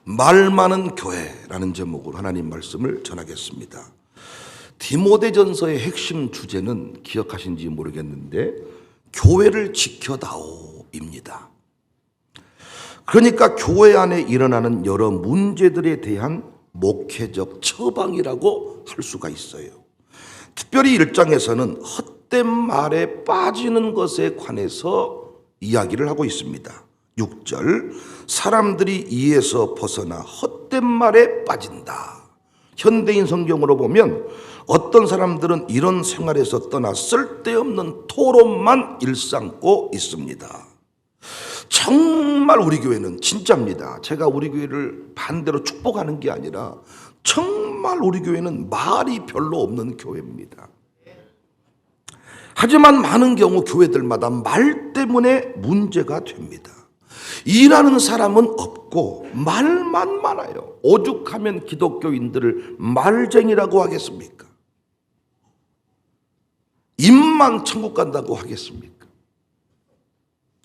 말 많은 교회라는 제목으로 하나님 말씀을 전하겠습니다. 디모데전서의 핵심 주제는 기억하신지 모르겠는데 교회를 지켜다오입니다. 그러니까 교회 안에 일어나는 여러 문제들에 대한 목회적 처방이라고 할 수가 있어요. 특별히 1장에서는 헛된 말에 빠지는 것에 관해서 이야기를 하고 있습니다. 6절, 사람들이 이에서 벗어나 헛된 말에 빠진다. 현대인 성경으로 보면 어떤 사람들은 이런 생활에서 떠나 쓸데없는 토론만 일삼고 있습니다. 정말 우리 교회는 진짜입니다. 제가 우리 교회를 반대로 축복하는 게 아니라 정말 우리 교회는 말이 별로 없는 교회입니다. 하지만 많은 경우 교회들마다 말 때문에 문제가 됩니다. 일하는 사람은 없고 말만 많아요. 오죽하면 기독교인들을 말쟁이라고 하겠습니까? 입만 천국 간다고 하겠습니까?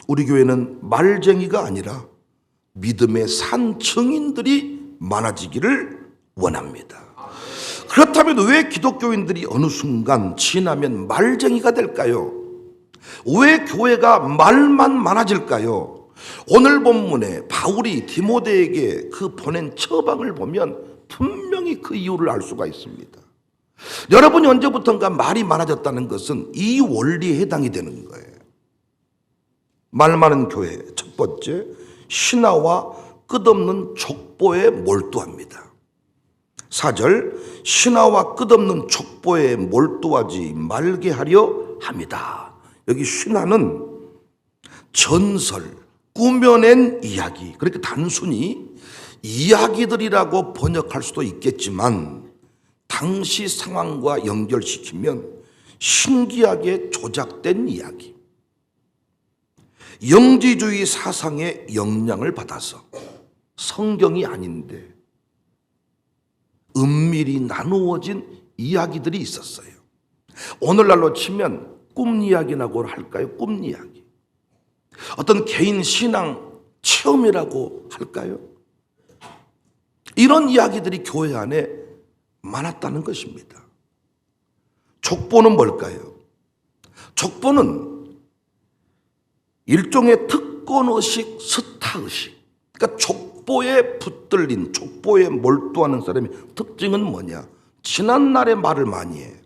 우리 교회는 말쟁이가 아니라 믿음의 산 증인들이 많아지기를 원합니다. 그렇다면 왜 기독교인들이 어느 순간 지나면 말쟁이가 될까요? 왜 교회가 말만 많아질까요? 오늘 본문에 바울이 디모데에게 그 보낸 처방을 보면 분명히 그 이유를 알 수가 있습니다. 여러분이 언제부턴가 말이 많아졌다는 것은 이 원리에 해당이 되는 거예요. 말 많은 교회, 첫 번째, 신하와 끝없는 족보에 몰두합니다. 4절, 신하와 끝없는 족보에 몰두하지 말게 하려 합니다. 여기 신하는 전설, 꾸며낸 이야기, 그러니까 단순히 이야기들이라고 번역할 수도 있겠지만 당시 상황과 연결시키면 신기하게 조작된 이야기, 영지주의 사상의 영향을 받아서 성경이 아닌데 은밀히 나누어진 이야기들이 있었어요. 오늘날로 치면 꿈 이야기라고 할까요? 꿈 이야기. 어떤 개인 신앙 체험이라고 할까요? 이런 이야기들이 교회 안에 많았다는 것입니다. 족보는 뭘까요? 족보는 일종의 특권의식, 스타의식. 그러니까 족보에 붙들린, 족보에 몰두하는 사람의 특징은 뭐냐? 지난날의 말을 많이 해.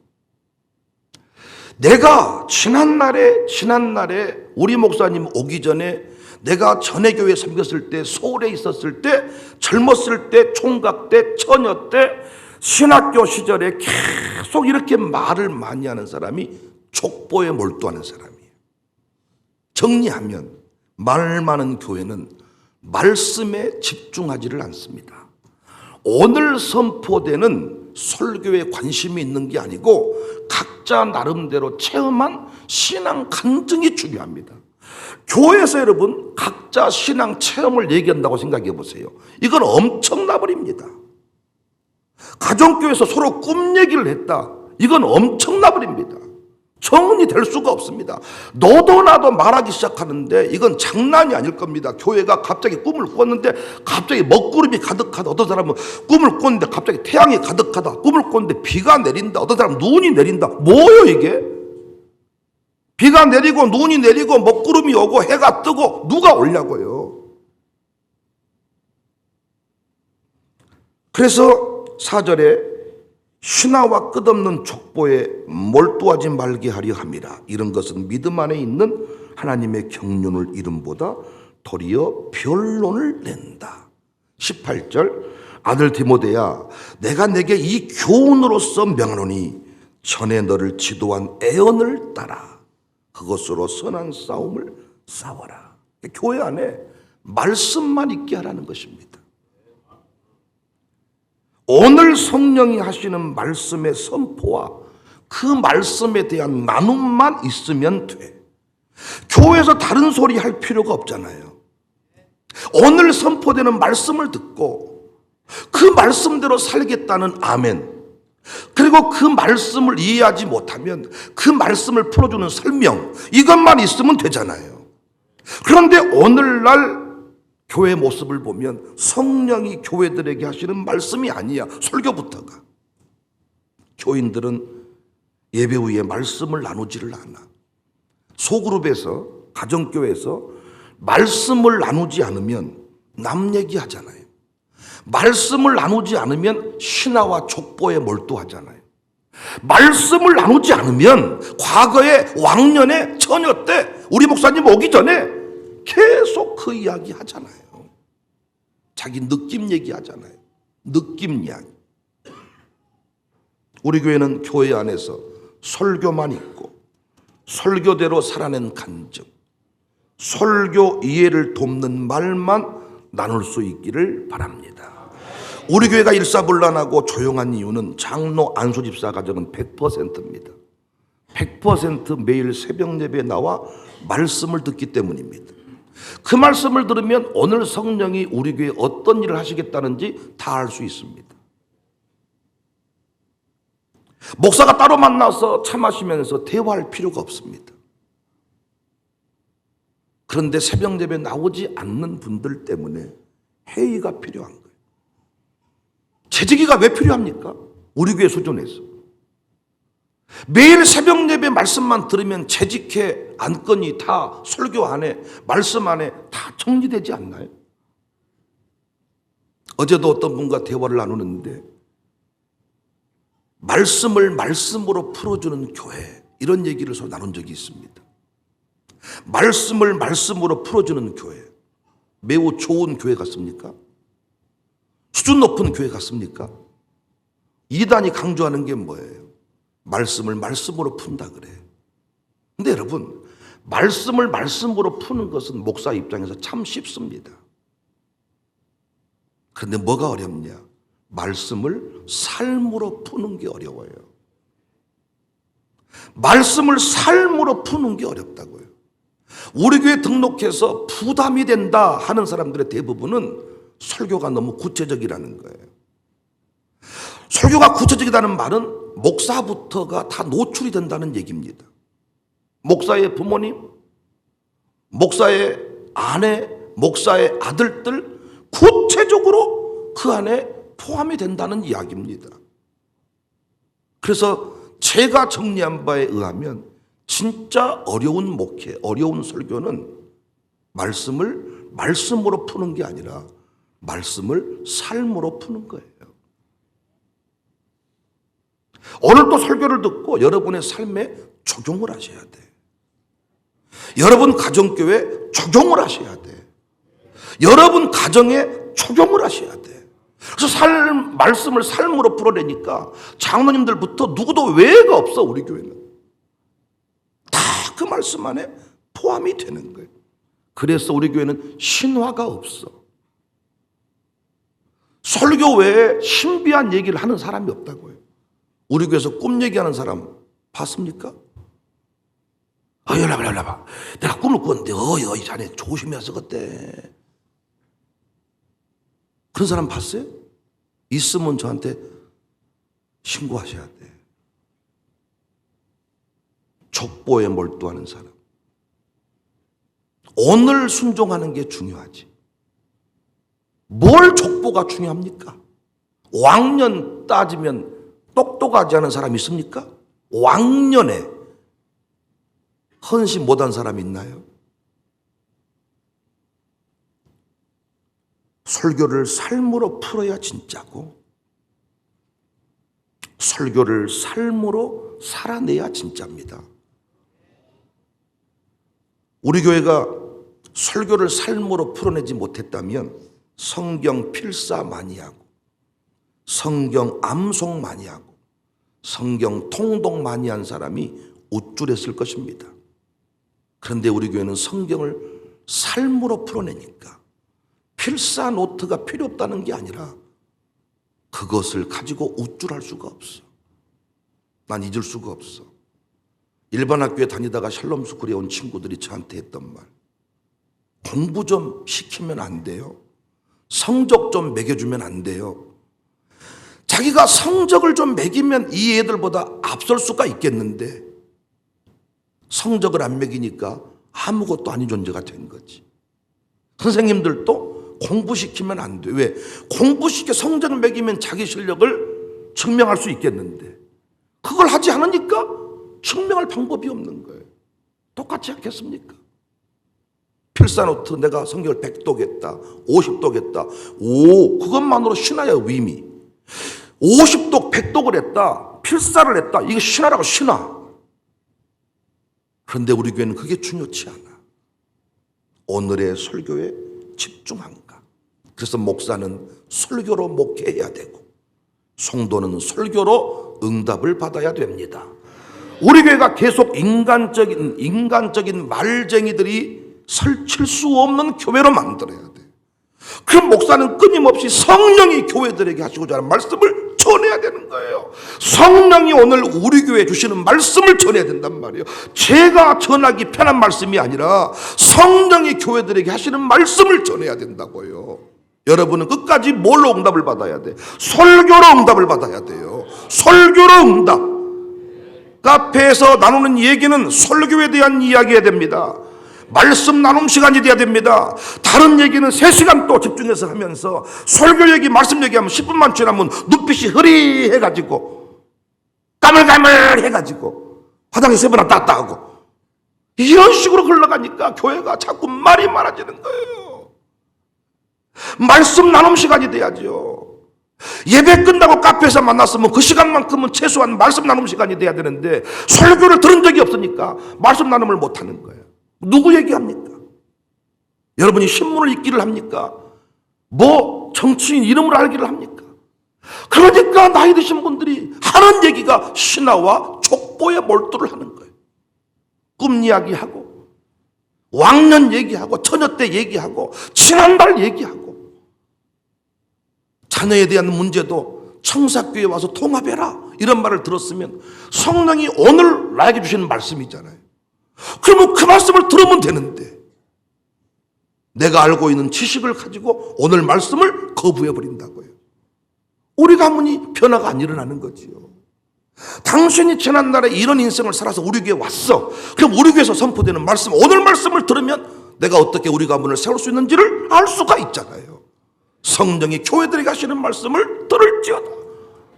내가 지난날에 우리 목사님 오기 전에 내가 전에 교회 섬겼을 때, 서울에 있었을 때, 젊었을 때, 총각 때, 처녀 때, 신학교 시절에 계속 이렇게 말을 많이 하는 사람이 족보에 몰두하는 사람이에요. 정리하면 말 많은 교회는 말씀에 집중하지를 않습니다. 오늘 선포되는 설교에 관심이 있는 게 아니고 각자 나름대로 체험한 신앙 간증이 중요합니다. 교회에서 여러분 각자 신앙 체험을 얘기한다고 생각해 보세요. 이건 엄청나 버립니다. 가정교회에서 서로 꿈 얘기를 했다. 이건 엄청나 버립니다. 정리될 수가 없습니다. 너도 나도 말하기 시작하는데 이건 장난이 아닐 겁니다. 교회가 갑자기 꿈을 꿨는데 갑자기 먹구름이 가득하다. 어떤 사람은 꿈을 꿨는데 갑자기 태양이 가득하다. 꿈을 꿨는데 비가 내린다. 어떤 사람은 눈이 내린다. 뭐예요 이게? 비가 내리고 눈이 내리고 먹구름이 오고 해가 뜨고 누가 오냐고요. 그래서 4절에 신하와 끝없는 족보에 몰두하지 말게 하려 함이라. 이런 것은 믿음 안에 있는 하나님의 경륜을 이름보다 도리어 변론을 낸다. 18절, 아들 디모데야, 내가 내게 이 교훈으로서 명하노니 전에 너를 지도한 애언을 따라 그것으로 선한 싸움을 싸워라. 교회 안에 말씀만 있게 하라는 것입니다. 오늘 성령이 하시는 말씀의 선포와 그 말씀에 대한 나눔만 있으면 돼. 교회에서 다른 소리 할 필요가 없잖아요. 오늘 선포되는 말씀을 듣고 그 말씀대로 살겠다는 아멘. 그리고 그 말씀을 이해하지 못하면 그 말씀을 풀어주는 설명, 이것만 있으면 되잖아요. 그런데 오늘날 교회 모습을 보면 성령이 교회들에게 하시는 말씀이 아니야. 설교부터가. 교인들은 예배 후에 말씀을 나누지를 않아. 소그룹에서, 가정교회에서 말씀을 나누지 않으면 남 얘기하잖아요. 말씀을 나누지 않으면 신화와 족보에 몰두하잖아요. 말씀을 나누지 않으면 과거에 왕년에 처녀 때 우리 목사님 오기 전에 계속 그 이야기 하잖아요. 자기 느낌 얘기하잖아요. 느낌 이야기. 우리 교회는 교회 안에서 설교만 있고 설교대로 살아낸 간증, 설교 이해를 돕는 말만 나눌 수 있기를 바랍니다. 우리 교회가 일사불란하고 조용한 이유는 장로 안수집사 가정은 100%입니다. 100% 매일 새벽 예배에 나와 말씀을 듣기 때문입니다. 그 말씀을 들으면 오늘 성령이 우리 교회에 어떤 일을 하시겠다는지 다 알 수 있습니다. 목사가 따로 만나서 차 마시면서 대화할 필요가 없습니다. 그런데 새벽 예배 나오지 않는 분들 때문에 회의가 필요한 거예요. 재직이가 왜 필요합니까? 우리 교회 수준에서. 매일 새벽 예배 말씀만 들으면 재직회 안건이 다 설교 안에, 말씀 안에 다 정리되지 않나요? 어제도 어떤 분과 대화를 나누는데 말씀을 말씀으로 풀어주는 교회, 이런 얘기를 서로 나눈 적이 있습니다. 말씀을 말씀으로 풀어주는 교회, 매우 좋은 교회 같습니까? 수준 높은 교회 같습니까? 이단이 강조하는 게 뭐예요? 말씀을 말씀으로 푼다 그래. 근데 여러분, 말씀을 말씀으로 푸는 것은 목사 입장에서 참 쉽습니다. 그런데 뭐가 어렵냐? 말씀을 삶으로 푸는 게 어려워요. 말씀을 삶으로 푸는 게 어렵다고요. 우리 교회 등록해서 부담이 된다 하는 사람들의 대부분은 설교가 너무 구체적이라는 거예요. 설교가 구체적이라는 말은 목사부터가 다 노출이 된다는 얘기입니다. 목사의 부모님, 목사의 아내, 목사의 아들들 구체적으로 그 안에 포함이 된다는 이야기입니다. 그래서 제가 정리한 바에 의하면 진짜 어려운 목회, 어려운 설교는 말씀을 말씀으로 푸는 게 아니라 말씀을 삶으로 푸는 거예요. 오늘 또 설교를 듣고 여러분의 삶에 적용을 하셔야 돼. 여러분 가정교회 적용을 하셔야 돼. 여러분 가정에 적용을 하셔야 돼. 그래서 말씀을 삶으로 풀어내니까 장로님들부터 누구도 외가 없어. 우리 교회는 다 그 말씀 안에 포함이 되는 거예요. 그래서 우리 교회는 신화가 없어. 설교 외에 신비한 얘기를 하는 사람이 없다고요. 우리 교회에서 꿈 얘기하는 사람 봤습니까? 연락봐. 내가 꿈을 꿨는데 이 자네 조심해서 그때. 그런 사람 봤어요? 있으면 저한테 신고하셔야 돼. 족보에 몰두하는 사람. 오늘 순종하는 게 중요하지. 뭘 족보가 중요합니까? 왕년 따지면 똑똑하지 않은 사람 있습니까? 왕년에 헌신 못한 사람 있나요? 설교를 삶으로 풀어야 진짜고, 설교를 삶으로 살아내야 진짜입니다. 우리 교회가 설교를 삶으로 풀어내지 못했다면 성경 필사 많이 하고, 성경 암송 많이 하고, 성경 통독 많이 한 사람이 우쭐했을 것입니다. 그런데 우리 교회는 성경을 삶으로 풀어내니까 필사 노트가 필요 없다는 게 아니라 그것을 가지고 우쭐할 수가 없어. 난 잊을 수가 없어. 일반 학교에 다니다가 샬롬 스쿨에 온 친구들이 저한테 했던 말, 공부 좀 시키면 안 돼요? 성적 좀 매겨주면 안 돼요? 자기가 성적을 좀 매기면 이 애들보다 앞설 수가 있겠는데 성적을 안 매기니까 아무것도 아닌 존재가 된 거지. 선생님들도 공부시키면 안 돼. 왜? 공부시켜 성적 매기면 자기 실력을 증명할 수 있겠는데 그걸 하지 않으니까 증명할 방법이 없는 거예요. 똑같지 않겠습니까? 필사노트 내가 성경을 100도겠다 50도겠다 오 그것만으로 신화야 의미. 50독 100독을 했다 필사를 했다 이게 신화라고 신화. 그런데 우리 교회는 그게 중요치 않아. 오늘의 설교에 집중한가. 그래서 목사는 설교로 목회해야 되고 성도는 설교로 응답을 받아야 됩니다. 우리 교회가 계속 인간적인 말쟁이들이 설칠 수 없는 교회로 만들어야 돼. 그럼 목사는 끊임없이 성령이 교회들에게 하시고자 하는 말씀을 전해야 되는 거예요. 성령이 오늘 우리 교회에 주시는 말씀을 전해야 된단 말이에요. 제가 전하기 편한 말씀이 아니라 성령이 교회들에게 하시는 말씀을 전해야 된다고요. 여러분은 끝까지 뭘로 응답을 받아야 돼? 설교로 응답을 받아야 돼요. 설교로 응답. 카페에서 나누는 얘기는 설교에 대한 이야기해야 됩니다. 말씀 나눔 시간이 돼야 됩니다. 다른 얘기는 3시간 또 집중해서 하면서 설교 얘기 말씀 얘기하면 10분만 지나면 눈빛이 흐리해가지고 까물까물해가지고 화장실 3번 왔다 하고 이런 식으로 흘러가니까 교회가 자꾸 말이 많아지는 거예요. 말씀 나눔 시간이 돼야죠. 예배 끝나고 카페에서 만났으면 그 시간만큼은 최소한 말씀 나눔 시간이 돼야 되는데 설교를 들은 적이 없으니까 말씀 나눔을 못하는 거예요. 누구 얘기합니까? 여러분이 신문을 읽기를 합니까? 뭐 정치인 이름을 알기를 합니까? 그러니까 나이 드신 분들이 하는 얘기가 신화와 족보에 몰두를 하는 거예요. 꿈 이야기하고 왕년 얘기하고 처녀 때 얘기하고 지난달 얘기하고 자녀에 대한 문제도 청사교회에 와서 통합해라 이런 말을 들었으면 성령이 오늘 나에게 주시는 말씀이잖아요. 그러면 그 말씀을 들으면 되는데 내가 알고 있는 지식을 가지고 오늘 말씀을 거부해버린다고요. 우리 가문이 변화가 안 일어나는 거지요. 당신이 지난날에 이런 인생을 살아서 우리 교회에 왔어. 그럼 우리 교회에서 선포되는 말씀 오늘 말씀을 들으면 내가 어떻게 우리 가문을 세울 수 있는지를 알 수가 있잖아요. 성령이 교회들에게 하시는 말씀을 들을지어다.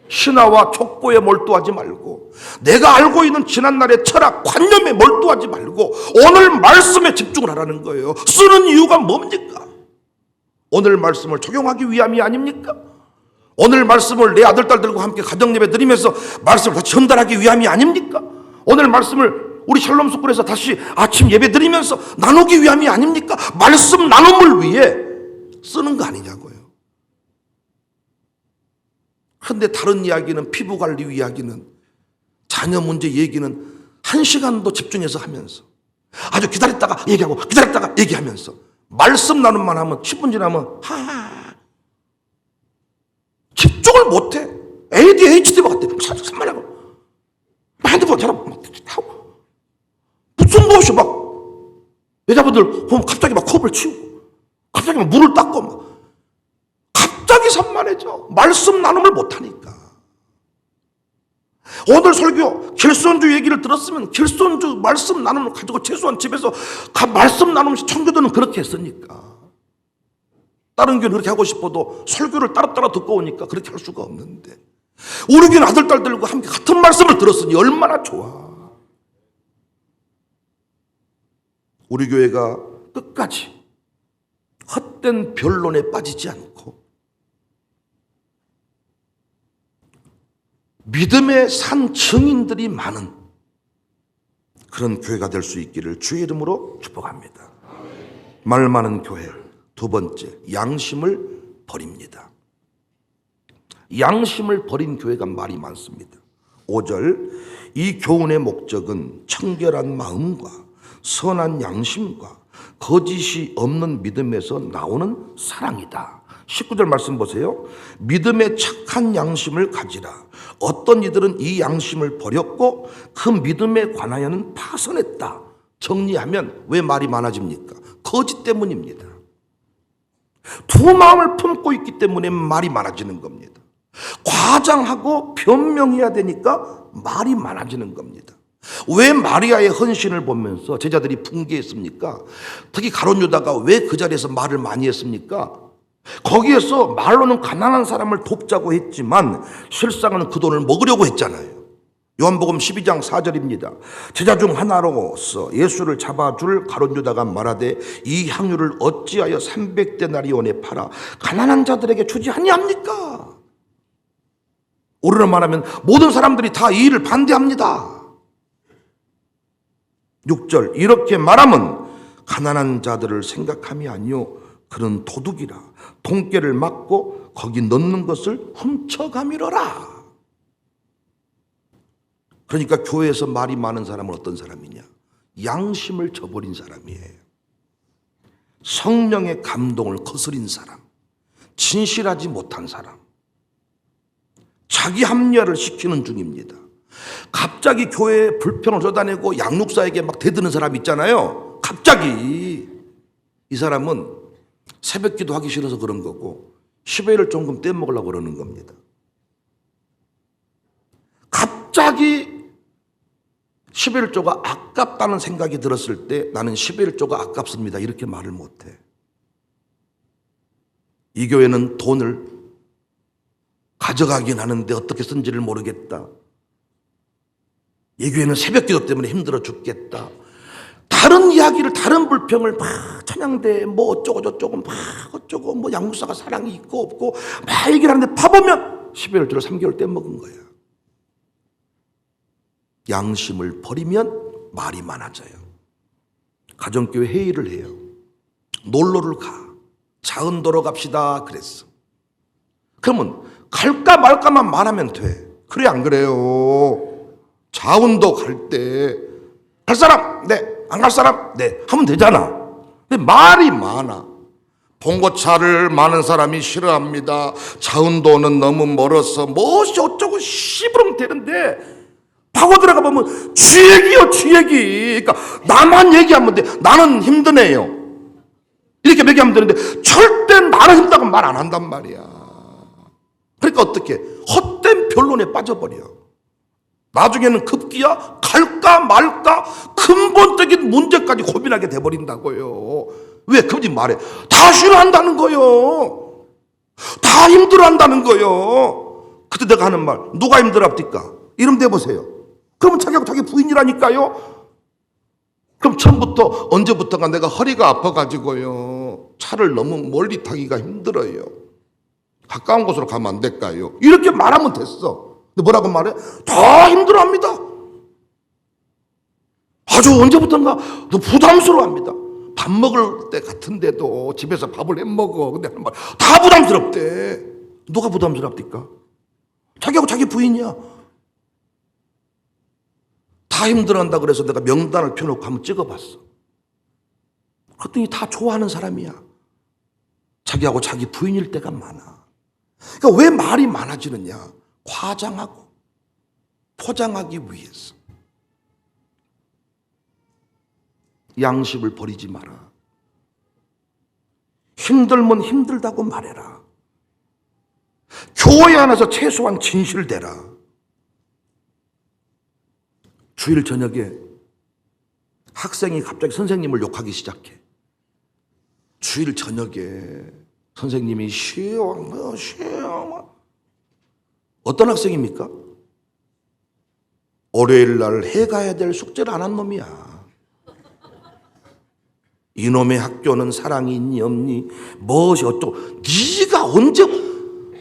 신화와 족보에 몰두하지 말고 내가 알고 있는 지난날의 철학, 관념에 몰두하지 말고 오늘 말씀에 집중을 하라는 거예요. 쓰는 이유가 뭡니까? 오늘 말씀을 적용하기 위함이 아닙니까? 오늘 말씀을 내 아들, 딸들과 함께 가정예배 드리면서 말씀을 전달하기 위함이 아닙니까? 오늘 말씀을 우리 샬롬 스쿨에서 다시 아침 예배 드리면서 나누기 위함이 아닙니까? 말씀 나눔을 위해 쓰는 거 아니냐고요. 그런데 다른 이야기는 피부관리 이야기는 자녀 문제 얘기는 1시간도 집중해서 하면서 아주 기다렸다가 얘기하고 기다렸다가 얘기하면서 말씀 나눔만 하면 10분 지나면 집중을 못해. ADHD가 같아. 산만하고 핸드폰 전화 하고 무슨 것이 막 여자분들 보면 갑자기 막 컵을 치우고 갑자기 막 물을 닦고 막 갑자기 산만해져. 말씀 나눔을 못하니까. 오늘 설교 길손주 얘기를 들었으면 길손주 말씀 나눔을 가지고 최소한 집에서 말씀 나누면서 청교도는 그렇게 했으니까. 다른 교회는 그렇게 하고 싶어도 설교를 따로따로 듣고 오니까 그렇게 할 수가 없는데 우리 교회는 아들, 딸들과 함께 같은 말씀을 들었으니 얼마나 좋아. 우리 교회가 끝까지 헛된 변론에 빠지지 않고 믿음의 산 증인들이 많은 그런 교회가 될 수 있기를 주의 이름으로 축복합니다. 말 많은 교회. 두 번째, 양심을 버립니다. 양심을 버린 교회가 말이 많습니다. 5절, 이 교훈의 목적은 청결한 마음과 선한 양심과 거짓이 없는 믿음에서 나오는 사랑이다. 19절 말씀 보세요. 믿음의 착한 양심을 가지라. 어떤 이들은 이 양심을 버렸고 그 믿음에 관하여는 파선했다. 정리하면 왜 말이 많아집니까? 거짓 때문입니다. 두 마음을 품고 있기 때문에 말이 많아지는 겁니다. 과장하고 변명해야 되니까 말이 많아지는 겁니다. 왜 마리아의 헌신을 보면서 제자들이 분개했습니까? 특히 가룟 유다가 왜 그 자리에서 말을 많이 했습니까? 거기에서 말로는 가난한 사람을 돕자고 했지만 실상은 그 돈을 먹으려고 했잖아요. 요한복음 12장 4절입니다. 제자 중 하나로서 예수를 잡아줄 가룟 유다가 말하되 이 향유를 어찌하여 300데나리온에 팔아 가난한 자들에게 주지 아니합니까? 오르는 말하면 모든 사람들이 다 이 일을 반대합니다. 6절 이렇게 말하면 가난한 자들을 생각함이 아니요 그는 도둑이라 돈깨를 맞고 거기 넣는 것을 훔쳐가미러라. 그러니까 교회에서 말이 많은 사람은 어떤 사람이냐? 양심을 저버린 사람이에요. 성령의 감동을 거스린 사람, 진실하지 못한 사람, 자기 합리화를 시키는 중입니다. 갑자기 교회에 불평을 쏟아내고 양육사에게 막 대드는 사람 있잖아요. 갑자기 이 사람은 새벽기도 하기 싫어서 그런 거고 10회를 조금 떼먹으려고 그러는 겁니다. 갑자기 11조가 아깝다는 생각이 들었을 때 나는 11조가 아깝습니다 이렇게 말을 못해. 이 교회는 돈을 가져가긴 하는데 어떻게 쓴지를 모르겠다. 이 교회는 새벽기도 때문에 힘들어 죽겠다. 다른 이야기를, 다른 불평을 막 찬양대 뭐 어쩌고 저쩌고 막 어쩌고 뭐 양육사가 사랑이 있고 없고 막 얘기를 하는데 파보면 11조를 3개월 떼먹은 거야. 양심을 버리면 말이 많아져요. 가정교회 회의를 해요. 놀러를 가. 자은도로 갑시다 그랬어. 그러면 갈까 말까만 말하면 돼. 그래 안 그래요? 자은도 갈 때 갈 사람? 네. 안 갈 사람? 네. 하면 되잖아. 근데 말이 많아. 봉고차를 많은 사람이 싫어합니다. 자은도는 너무 멀어서 무엇이 어쩌고 씹으면 되는데 파고 들어가 보면 쥐 얘기요, 쥐 얘기. 그러니까 나만 얘기하면 돼. 나는 힘드네요. 이렇게 얘기하면 되는데 절대 나는 힘들다고 말 안 한단 말이야. 그러니까 어떻게 헛된 변론에 빠져버려. 나중에는 급기야 갈까 말까 근본적인 문제까지 고민하게 돼버린다고요. 왜? 그분이 말해. 다 싫어한다는 거요. 다 힘들어한다는 거요. 그때 내가 하는 말 누가 힘들어합니까? 이름 대보세요. 그러면 자기하고 자기 부인이라니까요. 그럼 처음부터 언제부턴가 내가 허리가 아파가지고요 차를 너무 멀리 타기가 힘들어요. 가까운 곳으로 가면 안 될까요? 이렇게 말하면 됐어. 근데 뭐라고 말해? 다 힘들어합니다. 아주 언제부턴가 부담스러워합니다. 밥 먹을 때 같은데도 집에서 밥을 해 먹어. 근데 하는 말 다 부담스럽대. 누가 부담스럽니까? 자기하고 자기 부인이야. 다 힘들어한다 그래서 내가 명단을 펴놓고 한번 찍어봤어. 그랬더니 다 좋아하는 사람이야. 자기하고 자기 부인일 때가 많아. 그러니까 왜 말이 많아지느냐? 과장하고 포장하기 위해서. 양심을 버리지 마라. 힘들면 힘들다고 말해라. 교회 안에서 최소한 진실되라. 주일 저녁에 학생이 갑자기 선생님을 욕하기 시작해. 주일 저녁에 선생님이 쉬어. 어떤 학생입니까? 월요일 날 해가야 될 숙제를 안 한 놈이야. 이놈의 학교는 사랑이 있니 없니 무엇이 어쩌고. 네가 언제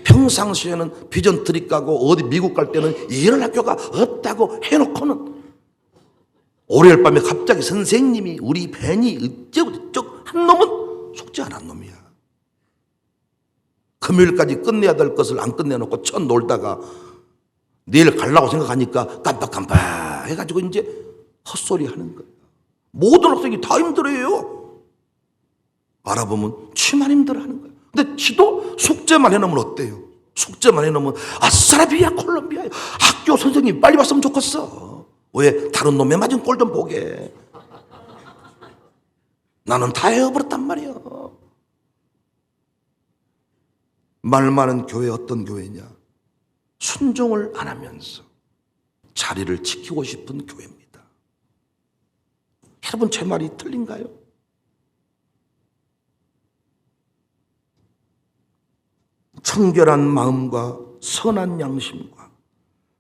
평상시에는 비전 트립 가고 어디 미국 갈 때는 이런 학교가 없다고 해놓고는 월요일 밤에 갑자기 선생님이 우리 벤이 어쩌고 한 놈은 숙제 안 한 놈이야. 금요일까지 끝내야 될 것을 안 끝내놓고 첫 놀다가 내일 가려고 생각하니까 깜빡깜빡 해가지고 이제 헛소리 하는 거야. 모든 학생이 다 힘들어해요. 알아보면 지만 힘들어하는 거야. 근데 지도 숙제만 해놓으면 어때요? 숙제만 해놓으면 아싸라비아 콜롬비아야. 학교 선생님 빨리 왔으면 좋겠어. 왜? 다른 놈에 맞은 꼴 좀 보게. 나는 다 헤어버렸단 말이야. 말 많은 교회 어떤 교회냐? 순종을 안 하면서 자리를 지키고 싶은 교회입니다. 여러분 제 말이 틀린가요? 청결한 마음과 선한 양심과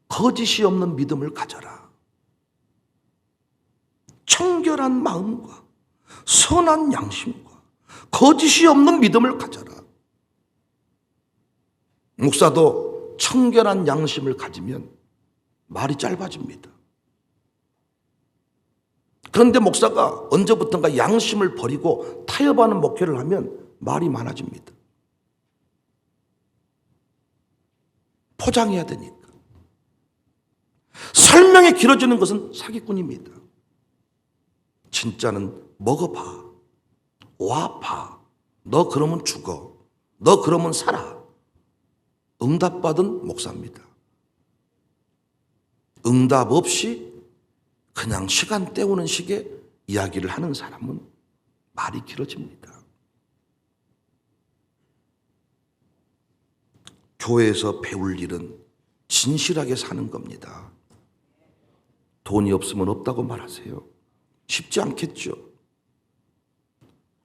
거짓이 없는 믿음을 가져라. 청결한 마음과 선한 양심과 거짓이 없는 믿음을 가져라. 목사도 청결한 양심을 가지면 말이 짧아집니다. 그런데 목사가 언제부턴가 양심을 버리고 타협하는 목회를 하면 말이 많아집니다. 포장해야 되니까. 설명이 길어지는 것은 사기꾼입니다. 진짜는 먹어봐. 와봐. 너 그러면 죽어. 너 그러면 살아. 응답받은 목사입니다. 응답 없이 그냥 시간 때우는 식의 이야기를 하는 사람은 말이 길어집니다. 교회에서 배울 일은 진실하게 사는 겁니다. 돈이 없으면 없다고 말하세요. 쉽지 않겠죠.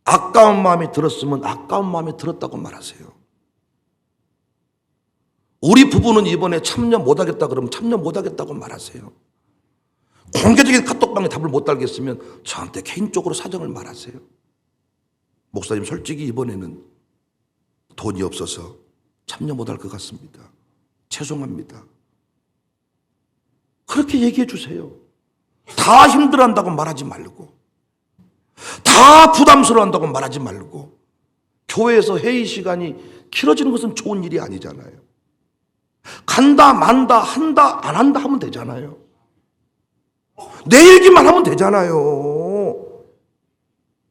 아까운 마음이 들었으면 아까운 마음이 들었다고 말하세요. 우리 부부는 이번에 참여 못하겠다 그러면 참여 못하겠다고 말하세요. 공개적인 카톡방에 답을 못 달겠으면 저한테 개인적으로 사정을 말하세요. 목사님 솔직히 이번에는 돈이 없어서 참여 못할 것 같습니다. 죄송합니다. 그렇게 얘기해 주세요. 다 힘들어한다고 말하지 말고, 다 부담스러워한다고 말하지 말고, 교회에서 회의 시간이 길어지는 것은 좋은 일이 아니잖아요. 간다 만다 한다 안 한다 하면 되잖아요. 내 얘기만 하면 되잖아요.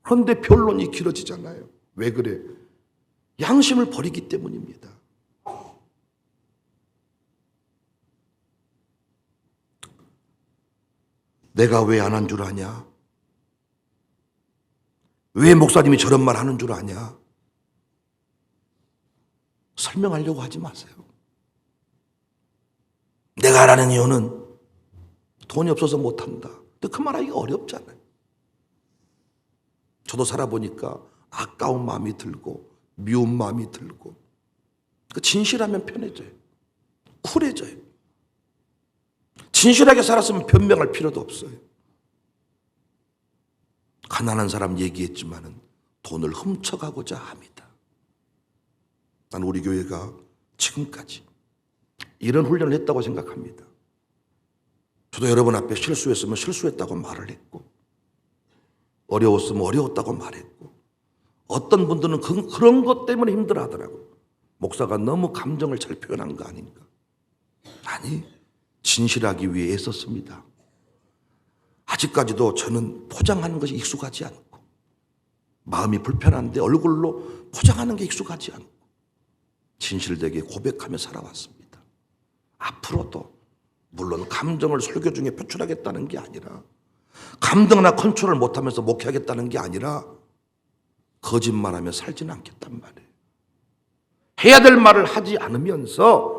그런데 변론이 길어지잖아요. 왜 그래? 양심을 버리기 때문입니다. 내가 왜 안 한 줄 아냐? 왜 목사님이 저런 말 하는 줄 아냐? 설명하려고 하지 마세요. 내가 안 하는 이유는 돈이 없어서 못한다. 근데 그 말하기가 어렵잖아요. 저도 살아보니까 아까운 마음이 들고 미운 마음이 들고, 진실하면 편해져요. 쿨해져요. 진실하게 살았으면 변명할 필요도 없어요. 가난한 사람 얘기했지만은 돈을 훔쳐가고자 합니다. 난 우리 교회가 지금까지 이런 훈련을 했다고 생각합니다. 저도 여러분 앞에 실수했으면 실수했다고 말을 했고, 어려웠으면 어려웠다고 말했고, 어떤 분들은 그런 것 때문에 힘들어 하더라고요. 목사가 너무 감정을 잘 표현한 거 아닌가. 아니, 진실하기 위해 애썼습니다. 아직까지도 저는 포장하는 것이 익숙하지 않고, 마음이 불편한데 얼굴로 포장하는 게 익숙하지 않고, 진실되게 고백하며 살아왔습니다. 앞으로도 물론 감정을 설교 중에 표출하겠다는 게 아니라, 감정이나 컨트롤을 못하면서 목회하겠다는 게 아니라, 거짓말하며 살지는 않겠단 말이에요. 해야 될 말을 하지 않으면서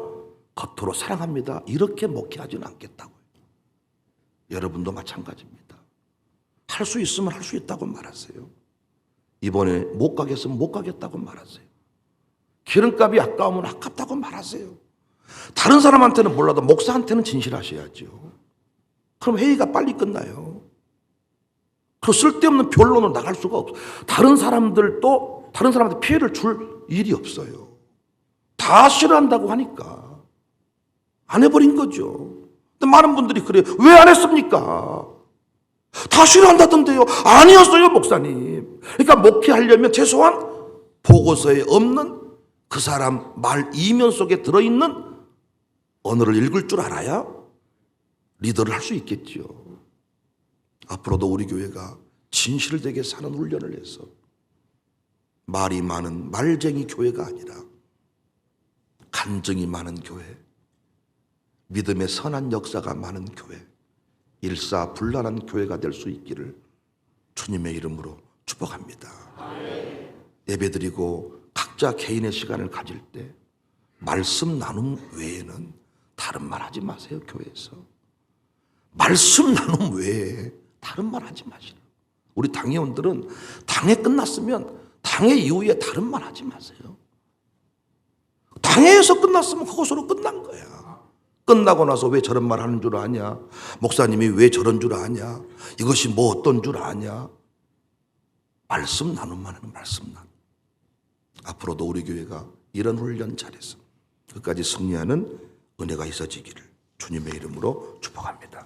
겉으로 사랑합니다 이렇게 목회하지는 않겠다고요. 여러분도 마찬가지입니다. 할 수 있으면 할 수 있다고 말하세요. 이번에 못 가겠으면 못 가겠다고 말하세요. 기름값이 아까우면 아깝다고 말하세요. 다른 사람한테는 몰라도 목사한테는 진실하셔야죠. 그럼 회의가 빨리 끝나요. 그리고 쓸데없는 변론으로 나갈 수가 없어요. 다른 사람들도 다른 사람한테 피해를 줄 일이 없어요. 다 싫어한다고 하니까 안 해버린 거죠. 근데 많은 분들이 그래요. 왜 안 했습니까? 다 싫어한다던데요. 아니었어요, 목사님. 그러니까 목회하려면 최소한 보고서에 없는 그 사람 말 이면 속에 들어있는 언어를 읽을 줄 알아야 리더를 할 수 있겠죠. 앞으로도 우리 교회가 진실되게 사는 훈련을 해서 말이 많은 말쟁이 교회가 아니라 간증이 많은 교회, 믿음의 선한 역사가 많은 교회, 일사불란한 교회가 될 수 있기를 주님의 이름으로 축복합니다. 예배드리고 각자 개인의 시간을 가질 때 말씀 나눔 외에는 다른 말 하지 마세요. 교회에서 말씀 나눔 외에 다른 말 하지 마시라. 우리 당회원들은 당회 끝났으면 당회 이후에 다른 말 하지 마세요. 방해해서 끝났으면 그것으로 끝난 거야. 끝나고 나서 왜 저런 말 하는 줄 아냐? 목사님이 왜 저런 줄 아냐? 이것이 뭐 어떤 줄 아냐? 말씀 나눔만 하는 말씀 나눔. 앞으로도 우리 교회가 이런 훈련 잘해서 끝까지 승리하는 은혜가 있어지기를 주님의 이름으로 축복합니다.